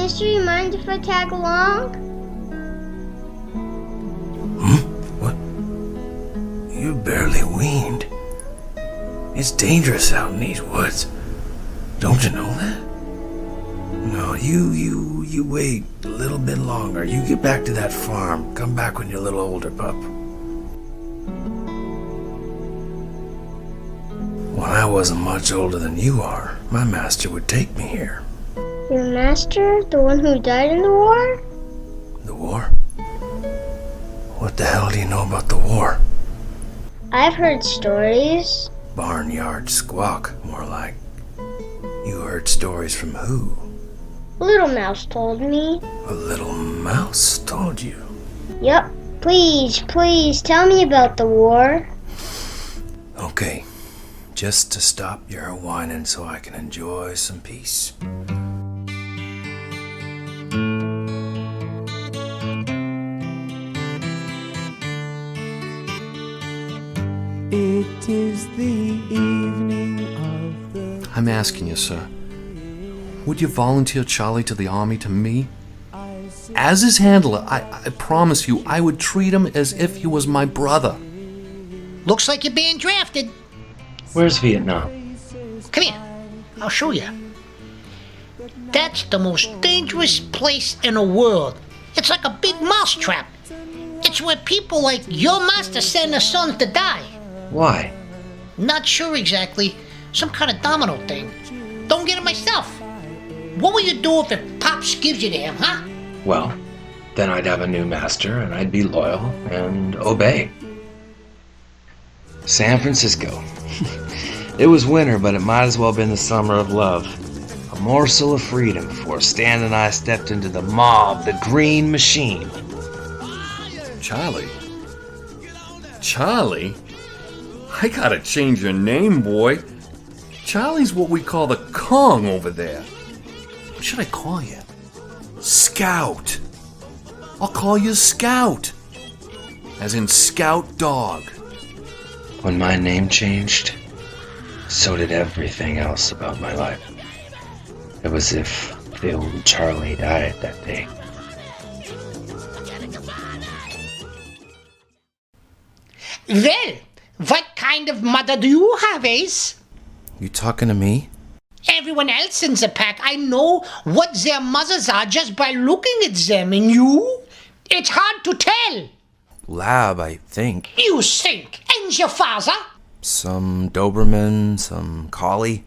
Mister, you mind if I tag along? What? You're barely weaned. It's dangerous out in these woods. Don't you know that? No, you wait a little bit longer. You get back to that farm. Come back when you're a little older, pup. When I wasn't much older than you are, my master would take me here. Your master? The one who died in the war? The war? What the hell do you know about the war? I've heard stories. Barnyard squawk, more like. You heard stories from who? Little Mouse told me. A little mouse told you? Yep. Please tell me about the war. Okay. Just to stop your whining so I can enjoy some peace. It is the evening of the... I'm asking you, sir. Would you volunteer Charlie to the army to me? As his handler, I promise you, I would treat him as if he was my brother. Looks like you're being drafted. Where's Vietnam? Come here, I'll show you. That's the most dangerous place in the world. It's like a big mousetrap. It's where people like your master send their sons to die. Why? Not sure exactly. Some kind of domino thing. Don't get it myself. What will you do if Pops gives you to him, huh? Well, then I'd have a new master and I'd be loyal and obey. San Francisco. It was winter, but it might as well have been the summer of love. A morsel of freedom before Stan and I stepped into the mob, the green machine. Charlie? Charlie? I gotta change your name, boy. Charlie's what we call the Kong over there. What should I call you? Scout. I'll call you Scout. As in Scout Dog. When my name changed, so did everything else about my life. It was as if the old Charlie died that day. Well, what kind of mother do you have, Ace? You talking to me? Everyone else in the pack, I know what their mothers are just by looking at them, and you? It's hard to tell. Lab, I think. You think? And your father? Some Doberman, some collie.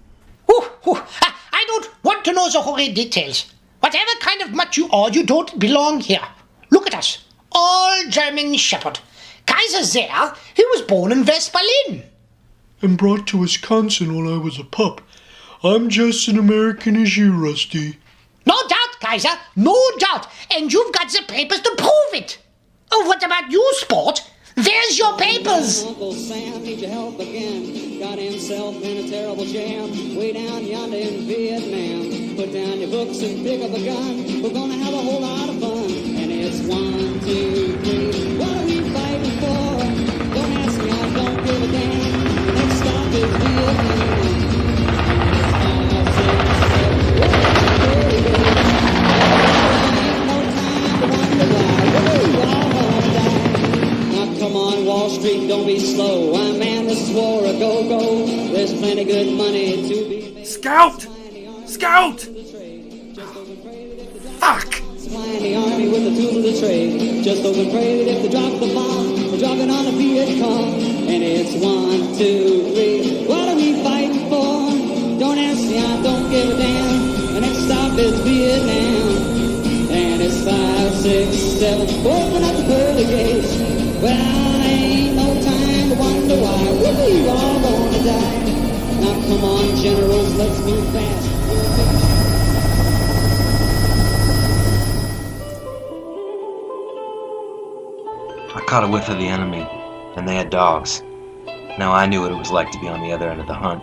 I don't want to know the horrid details. Whatever kind of mutt you are, you don't belong here. Look at us. All German Shepherd. Kaiser there, he was born in West Berlin. And brought to Wisconsin when I was a pup. I'm just an American as you, Rusty. No doubt, Kaiser, no doubt. And you've got the papers to prove it. Oh, what about you, Sport? There's your papers. Uncle Sam needs your help again. Got himself in a terrible jam. Way down yonder in Vietnam. Put down your books and pick up a gun. We're gonna have a whole lot of fun. And it's 1, 2, 3. What are we fighting for? Don't ask me, I don't give a damn. Next stop is Vietnam. 5, 6, 7. Come on, Wall Street, don't be slow. I'm man, this is war a go-go. There's plenty good money to be made. Scout! Scout! Fuck! Supplying the army with the tools of the trade. Just hope and pray that if they drop the bomb, they're dropping on the Viet Cong. And it's 1, 2, 3. What are we fighting for? Don't ask me, I don't give a damn. The next stop is Vietnam. And it's 5, 6, 7. Open up the pearly gates. Well, ain't no time to wonder why we all gonna die. Now come on, generals, let's move fast. I caught a whiff of the enemy, and they had dogs. Now I knew what it was like to be on the other end of the hunt.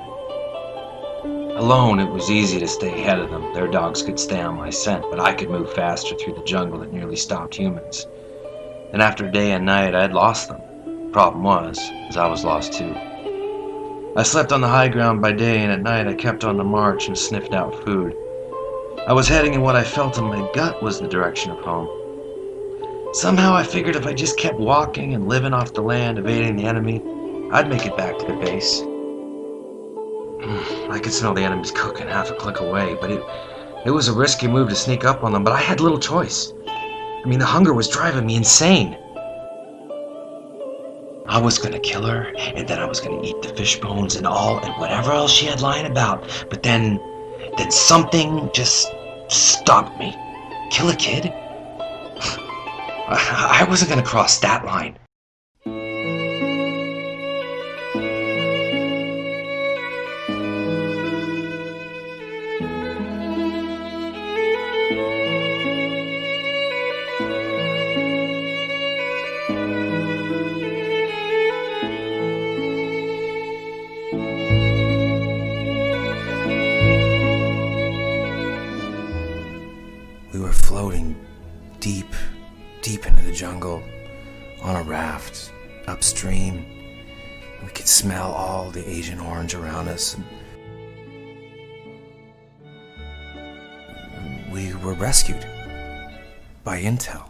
Alone, it was easy to stay ahead of them. Their dogs could stay on my scent, but I could move faster through the jungle that nearly stopped humans. And after day and night, I had lost them. Problem was I was lost too. I slept on the high ground by day, and at night I kept on the march and sniffed out food. I was heading in what I felt in my gut was the direction of home. Somehow I figured if I just kept walking and living off the land, evading the enemy, I'd make it back to the base. I could smell the enemy's cooking half a click away, but it was a risky move to sneak up on them, but I had little choice. I mean, the hunger was driving me insane. I was gonna kill her, and then I was gonna eat the fish bones and all, and whatever else she had lying about. But then something just stopped me. Kill a kid? I wasn't gonna cross that line. We were floating deep into the jungle on a raft upstream. We could smell all the Agent Orange around us. We were rescued by intel.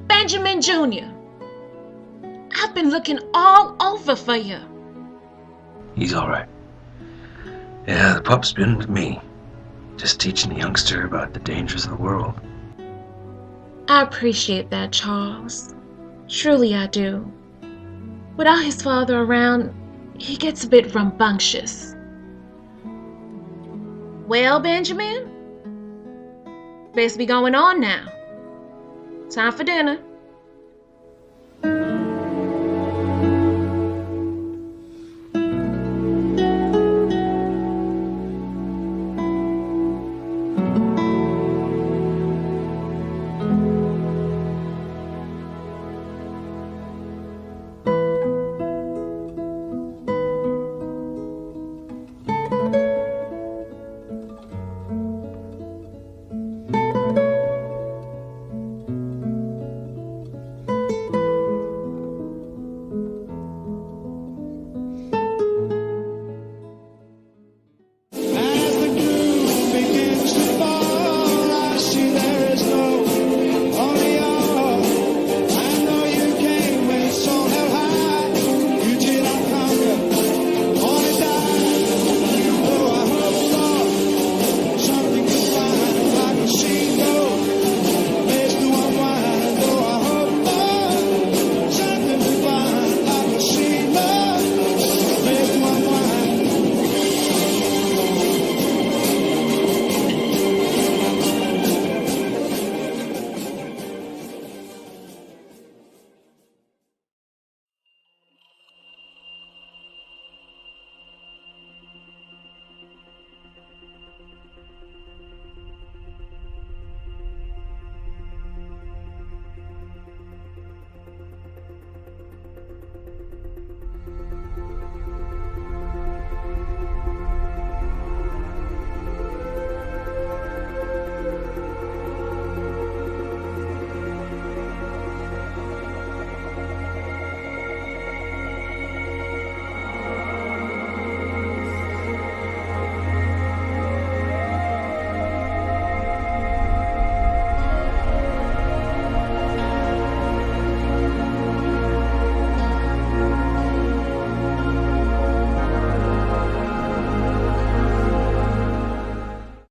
Benjamin Jr., I've been looking all over for you. He's all right. Yeah, the pup's been with me, just teaching the youngster about the dangers of the world. I appreciate that, Charles. Truly I do. Without his father around, he gets a bit rambunctious. Well, Benjamin, best be going on now. Time for dinner.